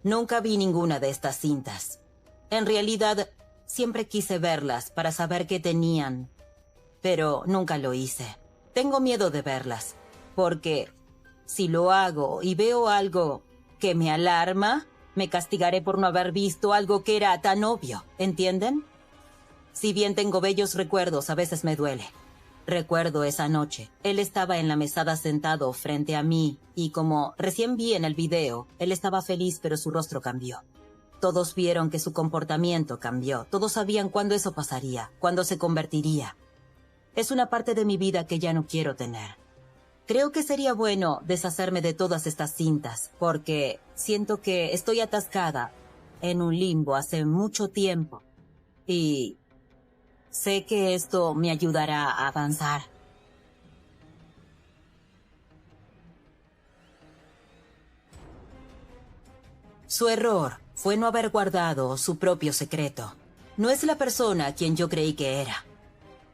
Nunca vi ninguna de estas cintas. En realidad, siempre quise verlas para saber qué tenían, pero nunca lo hice. Tengo miedo de verlas, porque si lo hago y veo algo que me alarma, me castigaré por no haber visto algo que era tan obvio, ¿entienden? Si bien tengo bellos recuerdos, a veces me duele. Recuerdo esa noche. Él estaba en la mesada sentado frente a mí y como recién vi en el video, él estaba feliz pero su rostro cambió. Todos vieron que su comportamiento cambió. Todos sabían cuándo eso pasaría, cuándo se convertiría. Es una parte de mi vida que ya no quiero tener. Creo que sería bueno deshacerme de todas estas cintas, porque siento que estoy atascada en un limbo hace mucho tiempo. Y sé que esto me ayudará a avanzar. Su error fue no haber guardado su propio secreto. No es la persona a quien yo creí que era.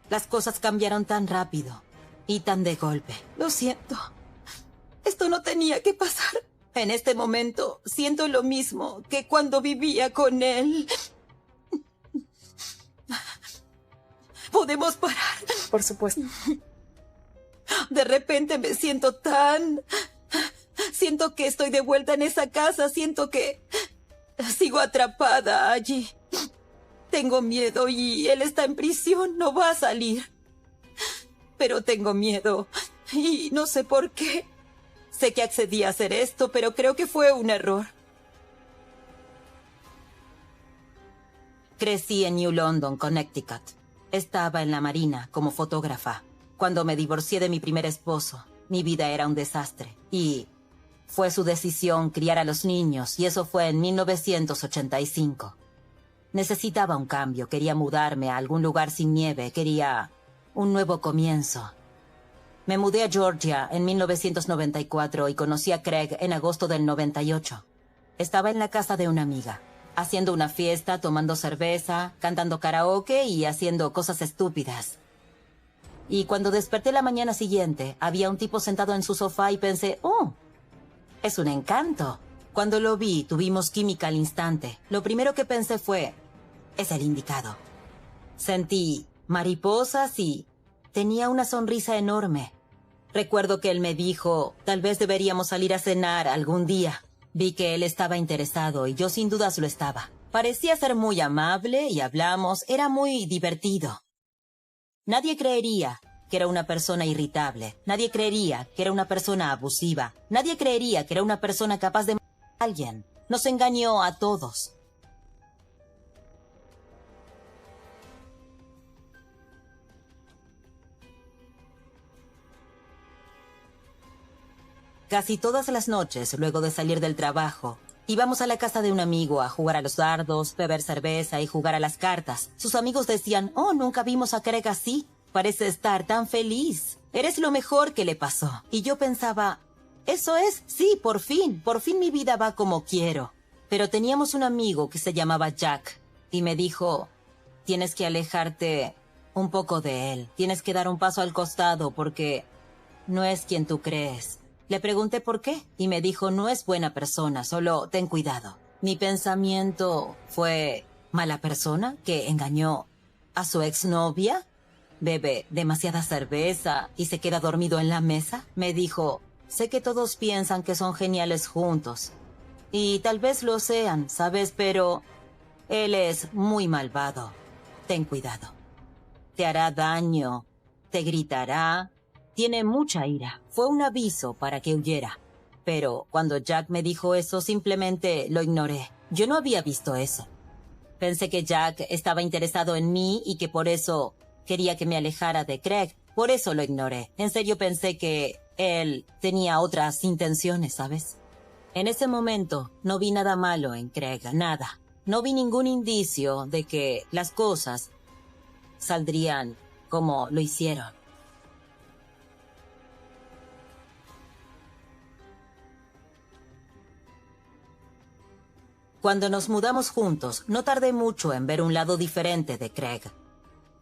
Las cosas cambiaron tan rápido y tan de golpe. Lo siento. Esto no tenía que pasar. En este momento siento lo mismo que cuando vivía con él. ¿Podemos parar? Por supuesto. De repente me siento tan... Siento que estoy de vuelta en esa casa. Siento que sigo atrapada allí. Tengo miedo y él está en prisión. No va a salir. Pero tengo miedo y no sé por qué. Sé que accedí a hacer esto, pero creo que fue un error. Crecí en New London, Connecticut. Estaba en la marina como fotógrafa. Cuando me divorcié de mi primer esposo, mi vida era un desastre. Y fue su decisión criar a los niños, y eso fue en 1985. Necesitaba un cambio, quería mudarme a algún lugar sin nieve, quería un nuevo comienzo. Me mudé a Georgia en 1994 y conocí a Craig en agosto del 98. Estaba en la casa de una amiga, haciendo una fiesta, tomando cerveza, cantando karaoke y haciendo cosas estúpidas. Y cuando desperté la mañana siguiente, había un tipo sentado en su sofá y pensé, ¡oh! Es un encanto. Cuando lo vi, tuvimos química al instante. Lo primero que pensé fue, es el indicado. Sentí mariposas y tenía una sonrisa enorme. Recuerdo que él me dijo, tal vez deberíamos salir a cenar algún día. Vi que él estaba interesado y yo sin dudas lo estaba. Parecía ser muy amable y hablamos, era muy divertido. Nadie creería que era una persona irritable. Nadie creería que era una persona abusiva. Nadie creería que era una persona capaz de matar a alguien. Nos engañó a todos. Casi todas las noches, luego de salir del trabajo, íbamos a la casa de un amigo a jugar a los dardos, beber cerveza y jugar a las cartas. Sus amigos decían, oh, nunca vimos a Craig así. Parece estar tan feliz. Eres lo mejor que le pasó. Y yo pensaba, eso es, sí, por fin mi vida va como quiero. Pero teníamos un amigo que se llamaba Jack y me dijo, tienes que alejarte un poco de él. Tienes que dar un paso al costado porque no es quien tú crees. Le pregunté por qué y me dijo, no es buena persona, solo ten cuidado. Mi pensamiento fue, ¿mala persona que engañó a su exnovia? ¿Bebe demasiada cerveza y se queda dormido en la mesa? Me dijo, sé que todos piensan que son geniales juntos. Y tal vez lo sean, ¿sabes? Pero él es muy malvado. Ten cuidado. Te hará daño, te gritará. Tiene mucha ira. Fue un aviso para que huyera. Pero cuando Jack me dijo eso, simplemente lo ignoré. Yo no había visto eso. Pensé que Jack estaba interesado en mí y que por eso quería que me alejara de Craig. Por eso lo ignoré. En serio pensé que él tenía otras intenciones, ¿sabes? En ese momento no vi nada malo en Craig, nada. No vi ningún indicio de que las cosas saldrían como lo hicieron. Cuando nos mudamos juntos, no tardé mucho en ver un lado diferente de Craig.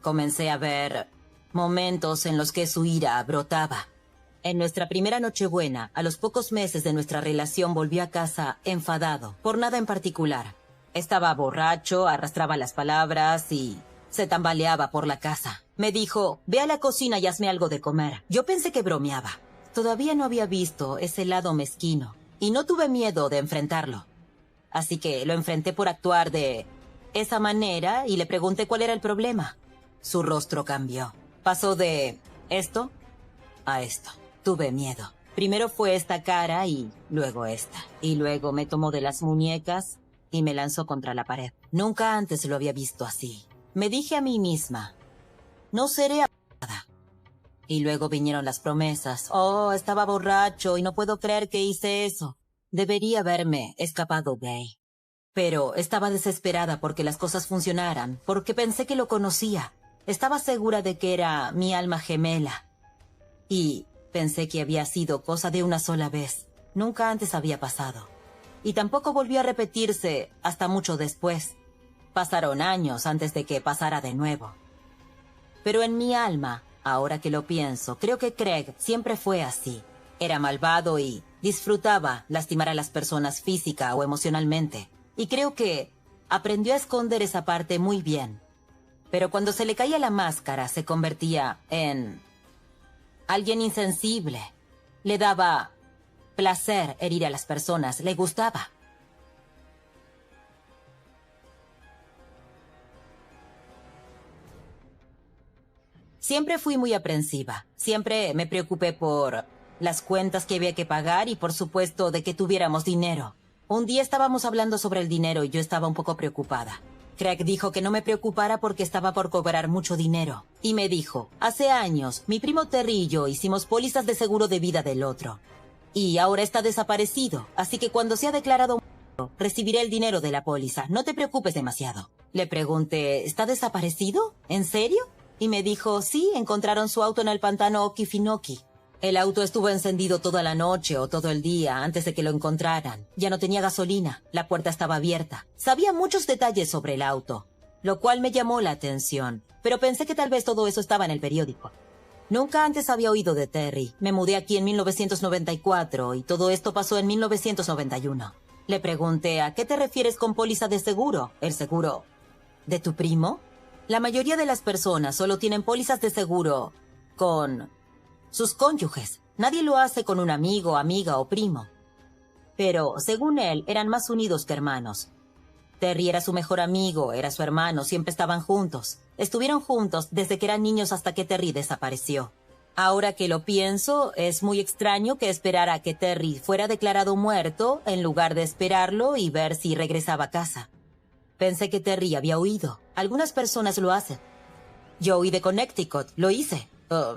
Comencé a ver momentos en los que su ira brotaba. En nuestra primera Nochebuena, a los pocos meses de nuestra relación, volvió a casa enfadado, por nada en particular. Estaba borracho, arrastraba las palabras y se tambaleaba por la casa. Me dijo, ve a la cocina y hazme algo de comer. Yo pensé que bromeaba. Todavía no había visto ese lado mezquino y no tuve miedo de enfrentarlo. Así que lo enfrenté por actuar de esa manera y le pregunté cuál era el problema. Su rostro cambió. Pasó de esto a esto. Tuve miedo. Primero fue esta cara y luego esta. Y luego me tomó de las muñecas y me lanzó contra la pared. Nunca antes lo había visto así. Me dije a mí misma, no seré amada. Y luego vinieron las promesas. Oh, estaba borracho y no puedo creer que hice eso. Debería haberme escapado de ahí. Pero estaba desesperada porque las cosas funcionaran, porque pensé que lo conocía. Estaba segura de que era mi alma gemela. Y pensé que había sido cosa de una sola vez. Nunca antes había pasado. Y tampoco volvió a repetirse hasta mucho después. Pasaron años antes de que pasara de nuevo. Pero en mi alma, ahora que lo pienso, creo que Craig siempre fue así. Era malvado y disfrutaba lastimar a las personas física o emocionalmente. Y creo que aprendió a esconder esa parte muy bien. Pero cuando se le caía la máscara, se convertía en alguien insensible. Le daba placer herir a las personas, le gustaba. Siempre fui muy aprensiva. Siempre me preocupé por las cuentas que había que pagar y, por supuesto, de que tuviéramos dinero. Un día estábamos hablando sobre el dinero y yo estaba un poco preocupada. Craig dijo que no me preocupara porque estaba por cobrar mucho dinero. Y me dijo, hace años, mi primo Terry y yo hicimos pólizas de seguro de vida del otro. Y ahora está desaparecido, así que cuando sea declarado muerto, recibiré el dinero de la póliza. No te preocupes demasiado. Le pregunté, ¿está desaparecido? ¿En serio? Y me dijo, sí, encontraron su auto en el pantano Okefenokee. El auto estuvo encendido toda la noche o todo el día antes de que lo encontraran. Ya no tenía gasolina, la puerta estaba abierta. Sabía muchos detalles sobre el auto, lo cual me llamó la atención, pero pensé que tal vez todo eso estaba en el periódico. Nunca antes había oído de Terry. Me mudé aquí en 1994 y todo esto pasó en 1991. Le pregunté, ¿a qué te refieres con póliza de seguro? ¿El seguro de tu primo? La mayoría de las personas solo tienen pólizas de seguro con sus cónyuges. Nadie lo hace con un amigo, amiga o primo. Pero, según él, eran más unidos que hermanos. Terry era su mejor amigo, era su hermano, siempre estaban juntos. Estuvieron juntos desde que eran niños hasta que Terry desapareció. Ahora que lo pienso, es muy extraño que esperara a que Terry fuera declarado muerto en lugar de esperarlo y ver si regresaba a casa. Pensé que Terry había huido. Algunas personas lo hacen. Yo huí de Connecticut, lo hice.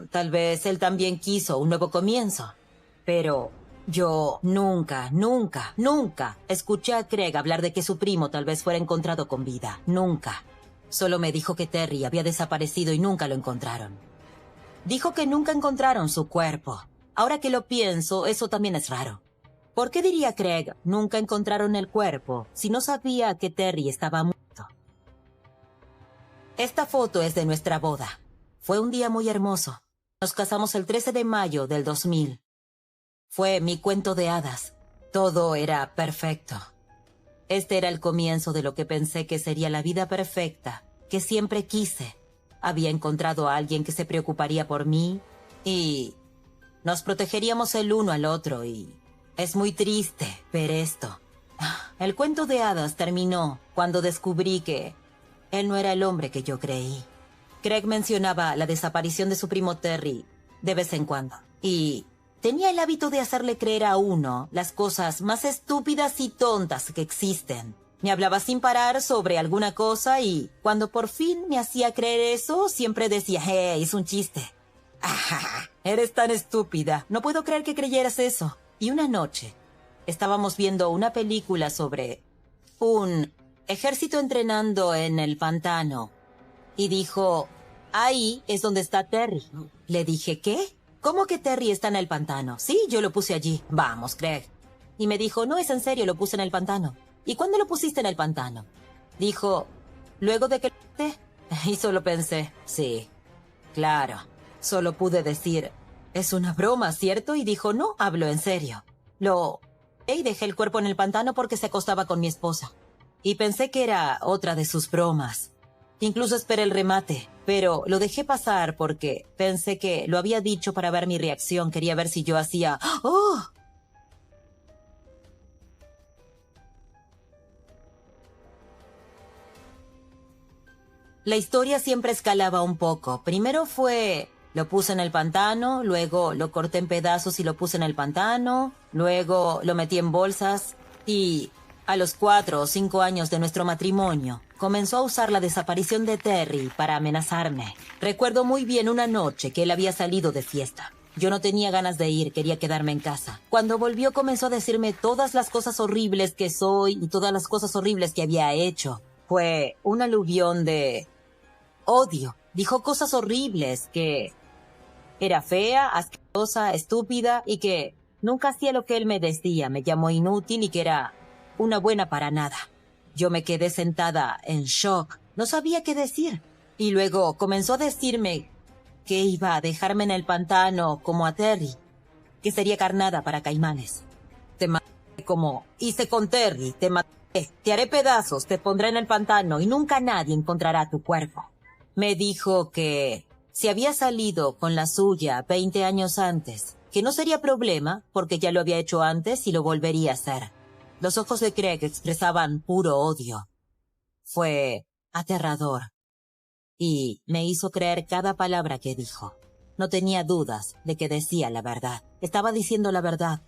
Tal vez él también quiso un nuevo comienzo. Pero yo nunca escuché a Craig hablar de que su primo tal vez fuera encontrado con vida. Nunca. Solo me dijo que Terry había desaparecido y nunca lo encontraron. Dijo que nunca encontraron su cuerpo. Ahora que lo pienso, eso también es raro. ¿Por qué diría Craig, nunca encontraron el cuerpo, si no sabía que Terry estaba muerto? Esta foto es de nuestra boda. Fue un día muy hermoso. Nos casamos el 13 de mayo del 2000. Fue mi cuento de hadas. Todo era perfecto. Este era el comienzo de lo que pensé que sería la vida perfecta, que siempre quise. Había encontrado a alguien que se preocuparía por mí y nos protegeríamos el uno al otro y es muy triste ver esto. El cuento de hadas terminó cuando descubrí que él no era el hombre que yo creí. Craig mencionaba la desaparición de su primo Terry de vez en cuando. Y tenía el hábito de hacerle creer a uno las cosas más estúpidas y tontas que existen. Me hablaba sin parar sobre alguna cosa y cuando por fin me hacía creer eso, siempre decía, es un chiste. Eres tan estúpida. No puedo creer que creyeras eso. Y una noche estábamos viendo una película sobre un ejército entrenando en el pantano. Y dijo, ahí es donde está Terry. Le dije, ¿qué? ¿Cómo que Terry está en el pantano? Sí, yo lo puse allí. Vamos, Craig. Y me dijo, no, es en serio, lo puse en el pantano. ¿Y cuándo lo pusiste en el pantano? Dijo, luego de que lo maté. Y solo pensé, sí, claro. Solo pude decir, es una broma, ¿cierto? Y dijo, no, hablo en serio. Y dejé el cuerpo en el pantano porque se acostaba con mi esposa. Y pensé que era otra de sus bromas. Incluso esperé el remate, pero lo dejé pasar porque pensé que lo había dicho para ver mi reacción. Quería ver si yo hacía ¡oh! La historia siempre escalaba un poco. Primero lo puse en el pantano, luego lo corté en pedazos y lo puse en el pantano, luego lo metí en bolsas y a los 4 o 5 años de nuestro matrimonio comenzó a usar la desaparición de Terry para amenazarme. Recuerdo muy bien una noche que él había salido de fiesta. Yo no tenía ganas de ir, quería quedarme en casa. Cuando volvió comenzó a decirme todas las cosas horribles que soy y todas las cosas horribles que había hecho. Fue un aluvión de odio. Dijo cosas horribles, que era fea, asquerosa, estúpida y que nunca hacía lo que él me decía. Me llamó inútil y que era una buena para nada. Yo me quedé sentada en shock. No sabía qué decir. Y luego comenzó a decirme que iba a dejarme en el pantano como a Terry, que sería carnada para caimanes. Te mataré como hice con Terry, te mataré, te haré pedazos, te pondré en el pantano y nunca nadie encontrará tu cuerpo. Me dijo que si había salido con la suya 20 años antes, que no sería problema porque ya lo había hecho antes y lo volvería a hacer. Los ojos de Craig expresaban puro odio. Fue aterrador y me hizo creer cada palabra que dijo. No tenía dudas de que decía la verdad. Estaba diciendo la verdad.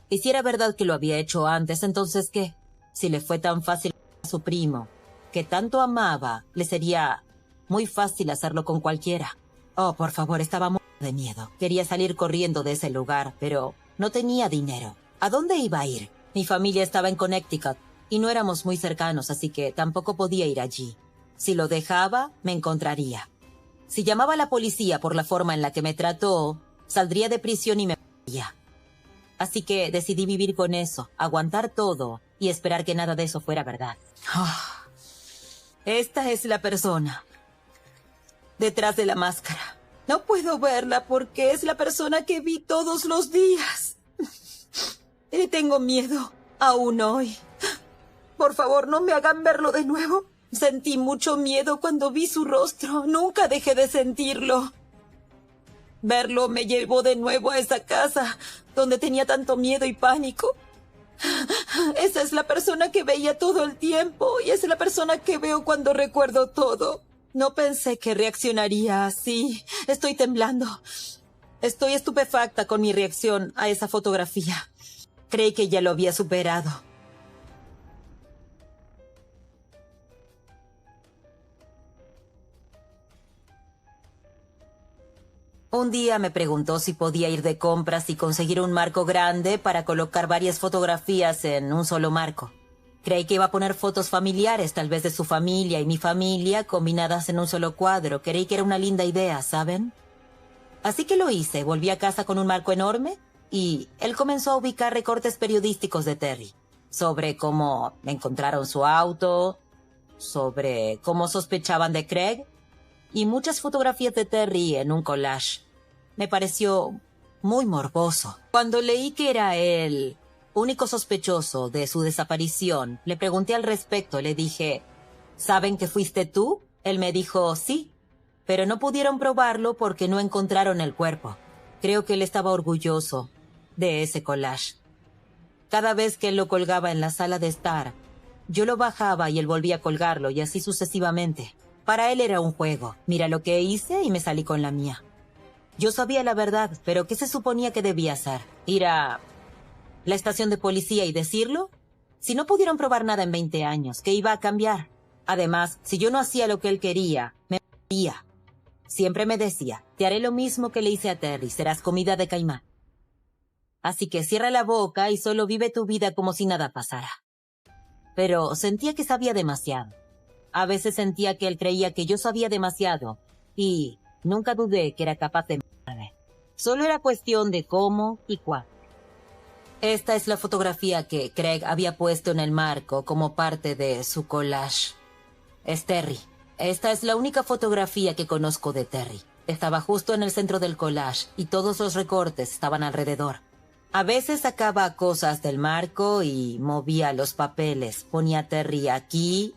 Y si era verdad que lo había hecho antes, ¿entonces qué? Si le fue tan fácil a su primo, que tanto amaba, le sería muy fácil hacerlo con cualquiera. Oh, por favor, estaba muerta de miedo. Quería salir corriendo de ese lugar, pero no tenía dinero. ¿A dónde iba a ir? Mi familia estaba en Connecticut y no éramos muy cercanos, así que tampoco podía ir allí. Si lo dejaba, me encontraría. Si llamaba a la policía por la forma en la que me trató, saldría de prisión y me moriría. Así que decidí vivir con eso, aguantar todo y esperar que nada de eso fuera verdad. Esta es la persona detrás de la máscara. No puedo verla porque es la persona que vi todos los días. Y tengo miedo, aún hoy. Por favor, no me hagan verlo de nuevo. Sentí mucho miedo cuando vi su rostro. Nunca dejé de sentirlo. Verlo me llevó de nuevo a esa casa, donde tenía tanto miedo y pánico. Esa es la persona que veía todo el tiempo y es la persona que veo cuando recuerdo todo. No pensé que reaccionaría así. Estoy temblando. Estoy estupefacta con mi reacción a esa fotografía. Creí que ya lo había superado. Un día me preguntó si podía ir de compras y conseguir un marco grande para colocar varias fotografías en un solo marco. Creí que iba a poner fotos familiares, tal vez de su familia y mi familia, combinadas en un solo cuadro. Creí que era una linda idea, ¿saben? Así que lo hice. Volví a casa con un marco enorme y él comenzó a ubicar recortes periodísticos de Terry sobre cómo encontraron su auto, sobre cómo sospechaban de Craig y muchas fotografías de Terry en un collage. Me pareció muy morboso. Cuando leí que era el único sospechoso de su desaparición, le pregunté al respecto. Le dije, ¿saben que fuiste tú? Él me dijo, sí, pero no pudieron probarlo porque no encontraron el cuerpo. Creo que él estaba orgulloso de ese collage. Cada vez que él lo colgaba en la sala de estar, yo lo bajaba y él volvía a colgarlo y así sucesivamente. Para él era un juego. Mira lo que hice y me salí con la mía. Yo sabía la verdad, pero ¿qué se suponía que debía hacer? ¿Ir a la estación de policía y decirlo? Si no pudieron probar nada en 20 años, ¿qué iba a cambiar? Además, si yo no hacía lo que él quería, me moría. Siempre me decía, te haré lo mismo que le hice a Terry, serás comida de caimán. Así que cierra la boca y solo vive tu vida como si nada pasara. Pero sentía que sabía demasiado. A veces sentía que él creía que yo sabía demasiado y nunca dudé que era capaz de matarme. Solo era cuestión de cómo y cuándo. Esta es la fotografía que Craig había puesto en el marco como parte de su collage. Es Terry. Esta es la única fotografía que conozco de Terry. Estaba justo en el centro del collage y todos los recortes estaban alrededor. A veces sacaba cosas del marco y movía los papeles. Ponía a Terry aquí,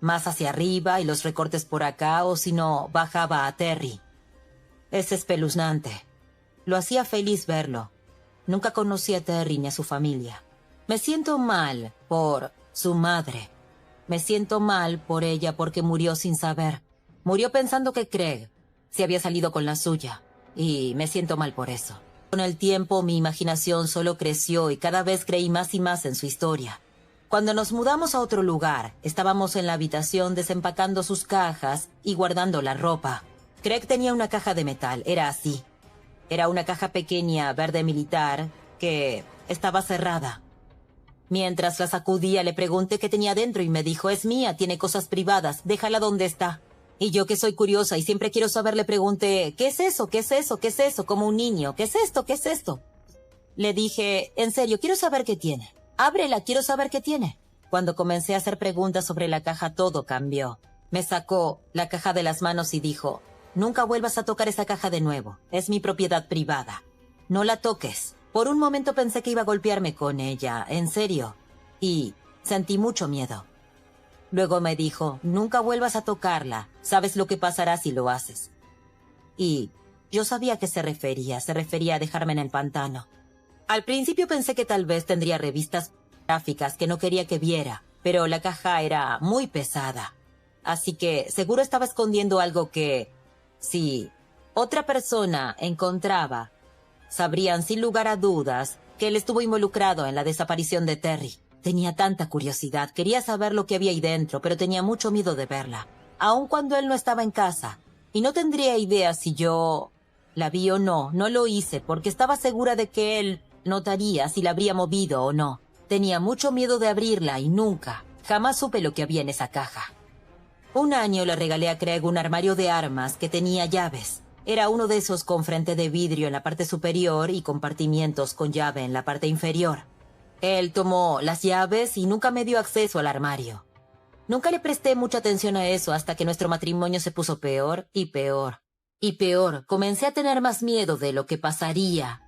más hacia arriba y los recortes por acá, o si no, bajaba a Terry. Es espeluznante. Lo hacía feliz verlo. Nunca conocí a Terry ni a su familia. Me siento mal por su madre. Me siento mal por ella porque murió sin saber. Murió pensando que Craig se había salido con la suya. Y me siento mal por eso. Con el tiempo mi imaginación solo creció y cada vez creí más y más en su historia. Cuando nos mudamos a otro lugar, estábamos en la habitación desempacando sus cajas y guardando la ropa. Craig tenía una caja de metal, era así. Era una caja pequeña, verde militar, que estaba cerrada. Mientras la sacudía, le pregunté qué tenía dentro y me dijo, es mía, tiene cosas privadas, déjala donde está. Y yo, que soy curiosa y siempre quiero saber, le pregunté, ¿qué es eso? ¿Qué es eso? ¿Qué es eso? Como un niño, ¿qué es esto? ¿Qué es esto? Le dije, en serio, quiero saber qué tiene. Ábrela, quiero saber qué tiene. Cuando comencé a hacer preguntas sobre la caja, todo cambió. Me sacó la caja de las manos y dijo, nunca vuelvas a tocar esa caja de nuevo. Es mi propiedad privada. No la toques. Por un momento pensé que iba a golpearme con ella, en serio. Y sentí mucho miedo. Luego me dijo, nunca vuelvas a tocarla. Sabes lo que pasará si lo haces. Y yo sabía a qué se refería a dejarme en el pantano. Al principio pensé que tal vez tendría revistas gráficas que no quería que viera, pero la caja era muy pesada. Así que seguro estaba escondiendo algo que, si otra persona encontraba, sabrían sin lugar a dudas que él estuvo involucrado en la desaparición de Terry. Tenía tanta curiosidad, quería saber lo que había ahí dentro, pero tenía mucho miedo de verla, aun cuando él no estaba en casa. Y no tendría idea si yo la vi o no. No lo hice porque estaba segura de que él notaría si la habría movido o no. Tenía mucho miedo de abrirla y nunca, jamás supe lo que había en esa caja. Un año le regalé a Craig un armario de armas que tenía llaves. Era uno de esos con frente de vidrio en la parte superior y compartimientos con llave en la parte inferior. Él tomó las llaves y nunca me dio acceso al armario. Nunca le presté mucha atención a eso hasta que nuestro matrimonio se puso peor y peor. Y peor, comencé a tener más miedo de lo que pasaría.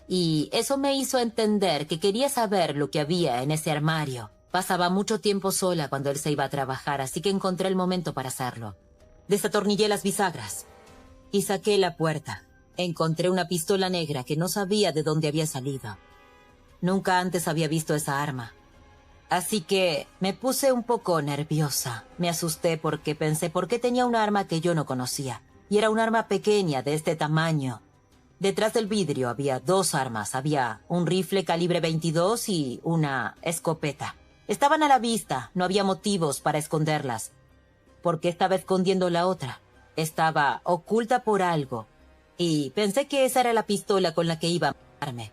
Y eso me hizo entender que quería saber lo que había en ese armario. Pasaba mucho tiempo sola cuando él se iba a trabajar, así que encontré el momento para hacerlo. Desatornillé las bisagras y saqué la puerta. Encontré una pistola negra que no sabía de dónde había salido. Nunca antes había visto esa arma. Así que me puse un poco nerviosa. Me asusté porque pensé por qué tenía un arma que yo no conocía. Y era un arma pequeña de este tamaño. Detrás del vidrio había dos armas. Había un rifle calibre 22 y una escopeta. Estaban a la vista, no había motivos para esconderlas. ¿Por qué estaba escondiendo la otra? Estaba oculta por algo. Y pensé que esa era la pistola con la que iba a matarme.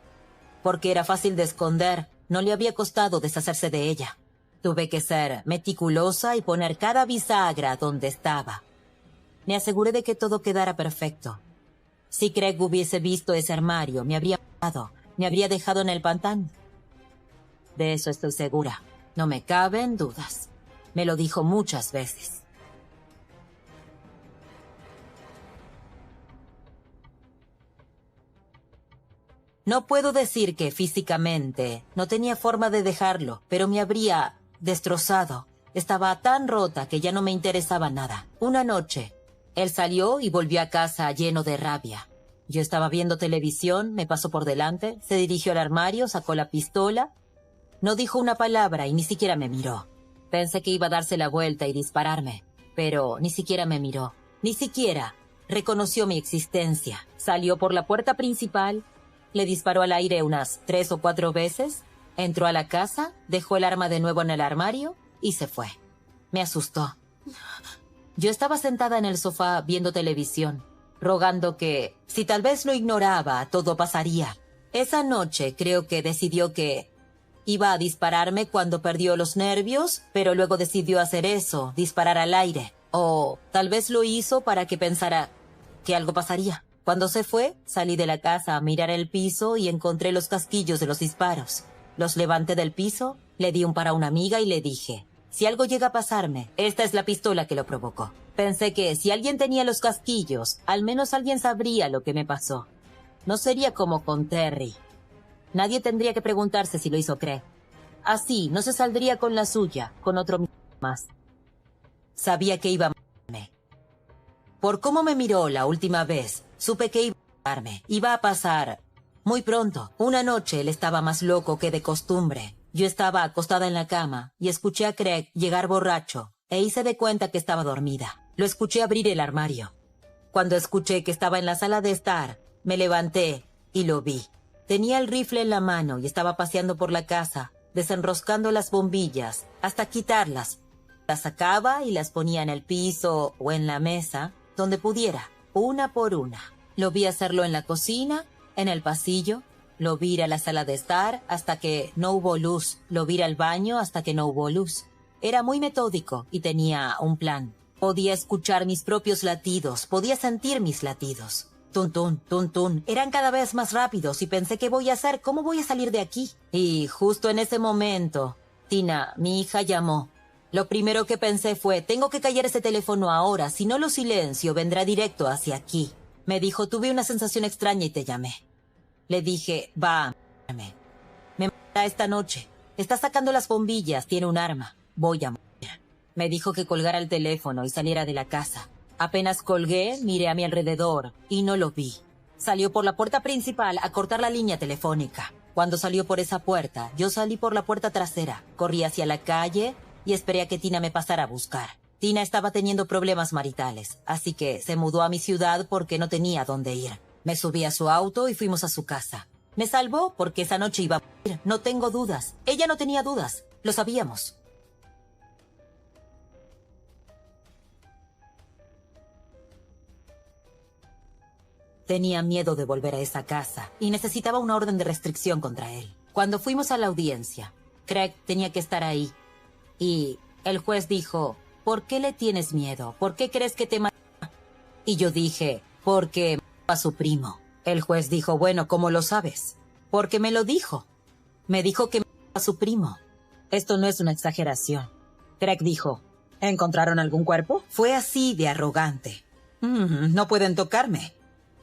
Porque era fácil de esconder, no le había costado deshacerse de ella. Tuve que ser meticulosa y poner cada bisagra donde estaba. Me aseguré de que todo quedara perfecto. Si Craig hubiese visto ese armario, me habría matado, me habría dejado en el pantano. De eso estoy segura, no me caben dudas. Me lo dijo muchas veces. No puedo decir que físicamente no tenía forma de dejarlo, pero me habría destrozado. Estaba tan rota que ya no me interesaba nada. Una noche, él salió y volvió a casa lleno de rabia. Yo estaba viendo televisión, me pasó por delante, se dirigió al armario, sacó la pistola. No dijo una palabra y ni siquiera me miró. Pensé que iba a darse la vuelta y dispararme, pero ni siquiera me miró. Ni siquiera reconoció mi existencia. Salió por la puerta principal. Le disparó al aire unas 3 o 4 veces, entró a la casa, dejó el arma de nuevo en el armario y se fue. Me asustó. Yo estaba sentada en el sofá viendo televisión, rogando que, si tal vez lo ignoraba, todo pasaría. Esa noche creo que decidió que iba a dispararme cuando perdió los nervios, pero luego decidió hacer eso, disparar al aire. O tal vez lo hizo para que pensara que algo pasaría. Cuando se fue, salí de la casa a mirar el piso y encontré los casquillos de los disparos. Los levanté del piso, le di un para una amiga y le dije, si algo llega a pasarme, esta es la pistola que lo provocó. Pensé que si alguien tenía los casquillos, al menos alguien sabría lo que me pasó. No sería como con Terry. Nadie tendría que preguntarse si lo hizo Craig. Así, no se saldría con la suya, con otro más. Sabía que iba a matarme. Por cómo me miró la última vez, supe que iba a matarme. Iba a pasar muy pronto. Una noche él estaba más loco que de costumbre. Yo estaba acostada en la cama y escuché a Craig llegar borracho e hice de cuenta que estaba dormida. Lo escuché abrir el armario. Cuando escuché que estaba en la sala de estar, me levanté y lo vi. Tenía el rifle en la mano y estaba paseando por la casa, desenroscando las bombillas hasta quitarlas. Las sacaba y las ponía en el piso o en la mesa, donde pudiera, una por una. Lo vi hacerlo en la cocina, en el pasillo. Lo vi ir a la sala de estar hasta que no hubo luz. Lo vi ir al baño hasta que no hubo luz. Era muy metódico y tenía un plan. Podía escuchar mis propios latidos, podía sentir mis latidos. Tun, tun, tun, tun. Eran cada vez más rápidos y pensé, ¿qué voy a hacer? ¿Cómo voy a salir de aquí? Y justo en ese momento, Tina, mi hija, llamó. Lo primero que pensé fue, tengo que callar ese teléfono ahora, si no lo silencio, vendrá directo hacia aquí. Me dijo, tuve una sensación extraña y te llamé. Le dije, va a matarme. Me matará esta noche. Está sacando las bombillas, tiene un arma. Voy a morir. Me dijo que colgara el teléfono y saliera de la casa. Apenas colgué, miré a mi alrededor y no lo vi. Salió por la puerta principal a cortar la línea telefónica. Cuando salió por esa puerta, yo salí por la puerta trasera. Corrí hacia la calle y esperé a que Tina me pasara a buscar. Tina estaba teniendo problemas maritales, así que se mudó a mi ciudad porque no tenía dónde ir. Me subí a su auto y fuimos a su casa. Me salvó porque esa noche iba a morir, no tengo dudas. Ella no tenía dudas, lo sabíamos. Tenía miedo de volver a esa casa y necesitaba una orden de restricción contra él. Cuando fuimos a la audiencia, Craig tenía que estar ahí. Y el juez dijo, ¿por qué le tienes miedo? ¿Por qué crees que te matará? Y yo dije, porque mató a su primo. El juez dijo, bueno, ¿cómo lo sabes? Porque me lo dijo. Me dijo que mató a su primo. Esto no es una exageración. Craig dijo, ¿encontraron algún cuerpo? Fue así de arrogante. No pueden tocarme.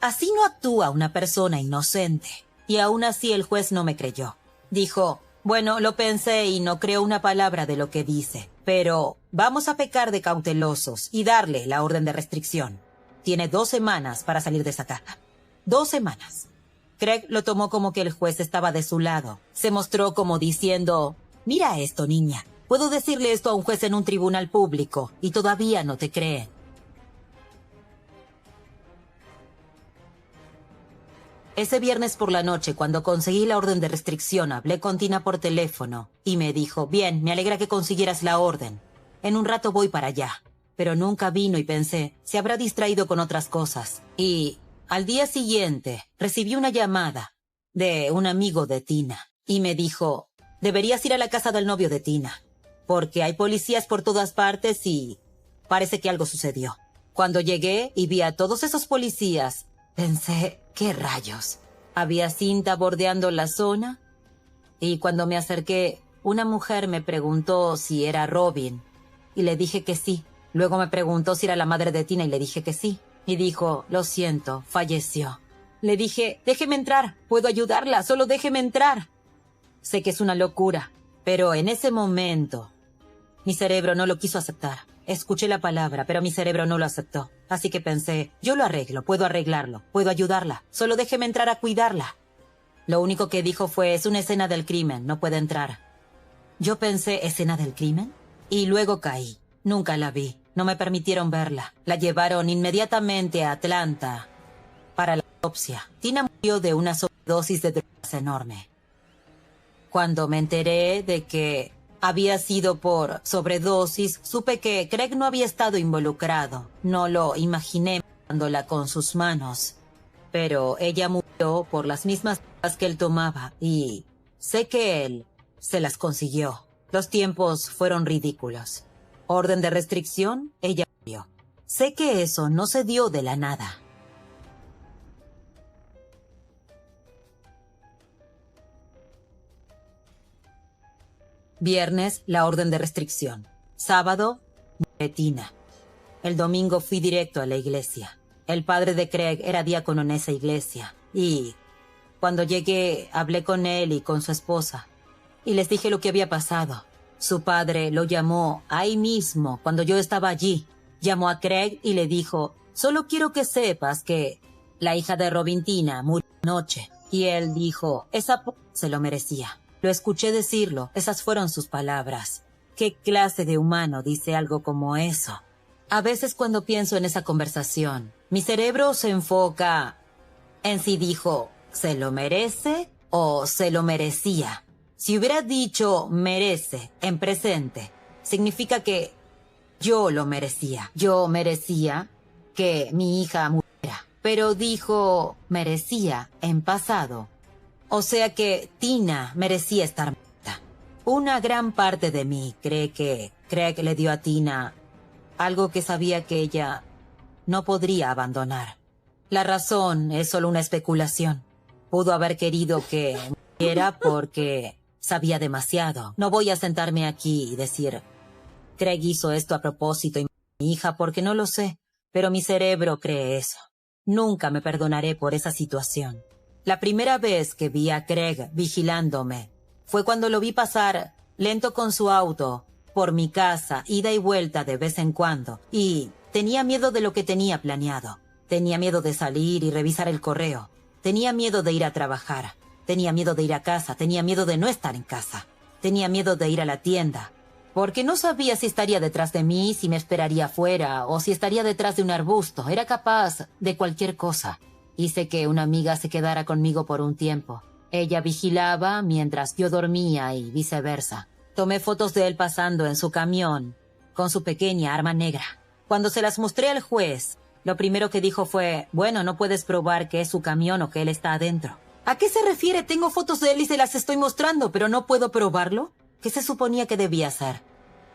Así no actúa una persona inocente. Y aún así el juez no me creyó. Dijo, bueno, lo pensé y no creo una palabra de lo que dice, pero vamos a pecar de cautelosos y darle la orden de restricción. Tiene 2 semanas para salir de esa casa. 2 semanas. Craig lo tomó como que el juez estaba de su lado. Se mostró como diciendo, mira esto, niña. Puedo decirle esto a un juez en un tribunal público y todavía no te cree. Ese viernes por la noche, cuando conseguí la orden de restricción, hablé con Tina por teléfono y me dijo, bien, me alegra que consiguieras la orden. En un rato voy para allá. Pero nunca vino y pensé, se habrá distraído con otras cosas. Y al día siguiente recibí una llamada de un amigo de Tina y me dijo, deberías ir a la casa del novio de Tina, porque hay policías por todas partes y parece que algo sucedió. Cuando llegué y vi a todos esos policías, pensé, ¿qué rayos? Había cinta bordeando la zona y cuando me acerqué, una mujer me preguntó si era Robin y le dije que sí. Luego me preguntó si era la madre de Tina y le dije que sí. Y dijo, lo siento, falleció. Le dije, déjeme entrar, puedo ayudarla, solo déjeme entrar. Sé que es una locura, pero en ese momento mi cerebro no lo quiso aceptar. Escuché la palabra, pero mi cerebro no lo aceptó. Así que pensé, yo lo arreglo, puedo arreglarlo, puedo ayudarla. Solo déjeme entrar a cuidarla. Lo único que dijo fue, es una escena del crimen, no puede entrar. Yo pensé, ¿escena del crimen? Y luego caí. Nunca la vi. No me permitieron verla. La llevaron inmediatamente a Atlanta para la autopsia. Tina murió de una sobredosis de drogas enorme. Cuando me enteré de que había sido por sobredosis, supe que Craig no había estado involucrado. No lo imaginé matándola con sus manos. Pero ella murió por las mismas drogas que él tomaba y sé que él se las consiguió. Los tiempos fueron ridículos. Orden de restricción, ella murió. Sé que eso no se dio de la nada. Viernes, la orden de restricción. Sábado, Tina. El domingo fui directo a la iglesia. El padre de Craig era diácono en esa iglesia. Y cuando llegué, hablé con él y con su esposa. Y les dije lo que había pasado. Su padre lo llamó ahí mismo, cuando yo estaba allí. Llamó a Craig y le dijo, solo quiero que sepas que la hija de Robin Tina murió anoche. Y él dijo, esa se lo merecía. Lo escuché decirlo, esas fueron sus palabras. ¿Qué clase de humano dice algo como eso? A veces cuando pienso en esa conversación, mi cerebro se enfoca en si dijo, ¿se lo merece o se lo merecía? Si hubiera dicho merece en presente, significa que yo lo merecía. Yo merecía que mi hija muriera. Pero dijo merecía en pasado. O sea que Tina merecía estar muerta. Una gran parte de mí cree que Craig le dio a Tina algo que sabía que ella no podría abandonar. La razón es solo una especulación. Pudo haber querido que muriera porque sabía demasiado. No voy a sentarme aquí y decir, Craig hizo esto a propósito y mi hija porque no lo sé, pero mi cerebro cree eso. Nunca me perdonaré por esa situación. La primera vez que vi a Craig vigilándome fue cuando lo vi pasar lento con su auto por mi casa, ida y vuelta de vez en cuando, y tenía miedo de lo que tenía planeado. Tenía miedo de salir y revisar el correo. Tenía miedo de ir a trabajar. Tenía miedo de ir a casa. Tenía miedo de no estar en casa. Tenía miedo de ir a la tienda, porque no sabía si estaría detrás de mí, si me esperaría afuera, o si estaría detrás de un arbusto. Era capaz de cualquier cosa. Hice que una amiga se quedara conmigo por un tiempo. Ella vigilaba mientras yo dormía y viceversa. Tomé fotos de él pasando en su camión con su pequeña arma negra. Cuando se las mostré al juez, lo primero que dijo fue, bueno, no puedes probar que es su camión o que él está adentro. ¿A qué se refiere? Tengo fotos de él y se las estoy mostrando, pero no puedo probarlo. ¿Qué se suponía que debía hacer?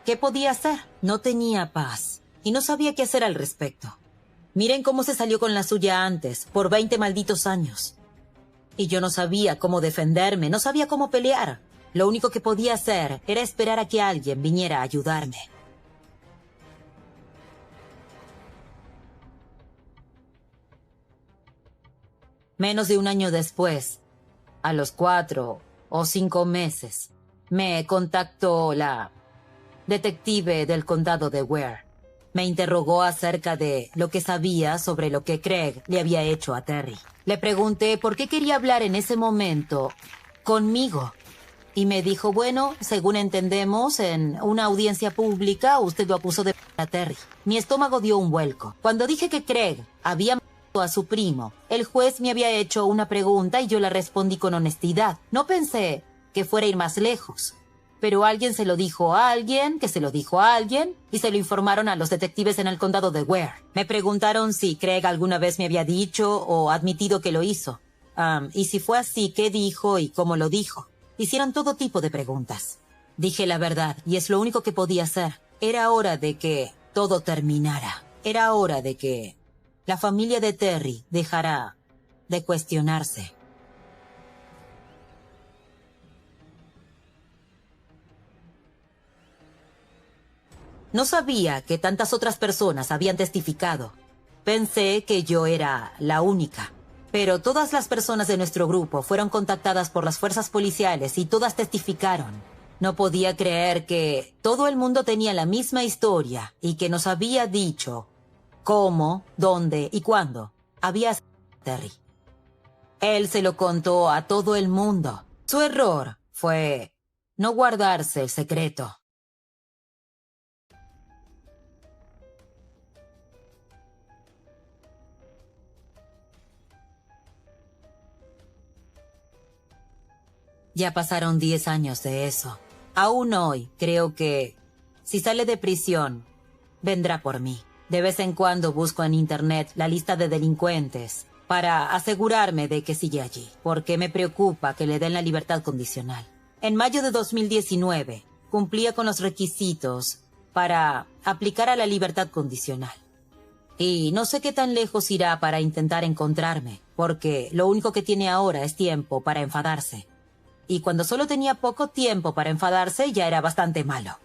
¿Qué podía hacer? No tenía paz y no sabía qué hacer al respecto. Miren cómo se salió con la suya antes, por 20 malditos años. Y yo no sabía cómo defenderme, no sabía cómo pelear. Lo único que podía hacer era esperar a que alguien viniera a ayudarme. Menos de un año después, a los 4 o 5 meses, me contactó la detective del condado de Ware. Me interrogó acerca de lo que sabía sobre lo que Craig le había hecho a Terry. Le pregunté por qué quería hablar en ese momento conmigo. Y me dijo, bueno, según entendemos, en una audiencia pública usted lo acusó de a Terry. Mi estómago dio un vuelco. Cuando dije que Craig había matado a su primo, el juez me había hecho una pregunta y yo la respondí con honestidad. No pensé que fuera a ir más lejos. Pero alguien se lo dijo a alguien, que se lo dijo a alguien, y se lo informaron a los detectives en el condado de Ware. Me preguntaron si Craig alguna vez me había dicho o admitido que lo hizo. Y si fue así, ¿qué dijo y cómo lo dijo? Hicieron todo tipo de preguntas. Dije la verdad, y es lo único que podía hacer. Era hora de que todo terminara. Era hora de que la familia de Terry dejara de cuestionarse. No sabía que tantas otras personas habían testificado. Pensé que yo era la única. Pero todas las personas de nuestro grupo fueron contactadas por las fuerzas policiales y todas testificaron. No podía creer que todo el mundo tenía la misma historia y que nos había dicho cómo, dónde y cuándo había sido Terry. Él se lo contó a todo el mundo. Su error fue no guardarse el secreto. Ya pasaron 10 años de eso. Aún hoy creo que si sale de prisión, vendrá por mí. De vez en cuando busco en internet la lista de delincuentes para asegurarme de que sigue allí, porque me preocupa que le den la libertad condicional. En mayo de 2019, cumplía con los requisitos para aplicar a la libertad condicional. Y no sé qué tan lejos irá para intentar encontrarme, porque lo único que tiene ahora es tiempo para enfadarse. Y cuando solo tenía poco tiempo para enfadarse, ya era bastante malo.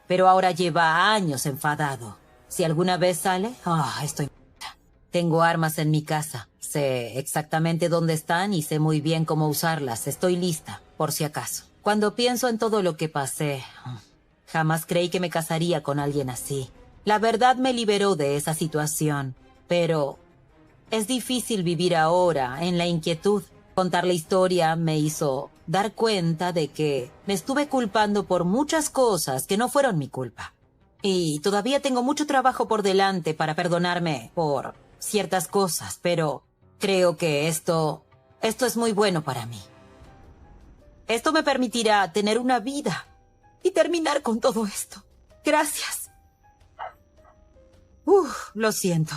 Pero ahora lleva años enfadado. Si alguna vez sale, estoy muerta. Tengo armas en mi casa. Sé exactamente dónde están y sé muy bien cómo usarlas. Estoy lista, por si acaso. Cuando pienso en todo lo que pasé, jamás creí que me casaría con alguien así. La verdad me liberó de esa situación, pero es difícil vivir ahora en la inquietud. Contar la historia me hizo dar cuenta de que me estuve culpando por muchas cosas que no fueron mi culpa. Y todavía tengo mucho trabajo por delante para perdonarme por ciertas cosas, pero creo que esto es muy bueno para mí. Esto me permitirá tener una vida y terminar con todo esto. Gracias. Lo siento.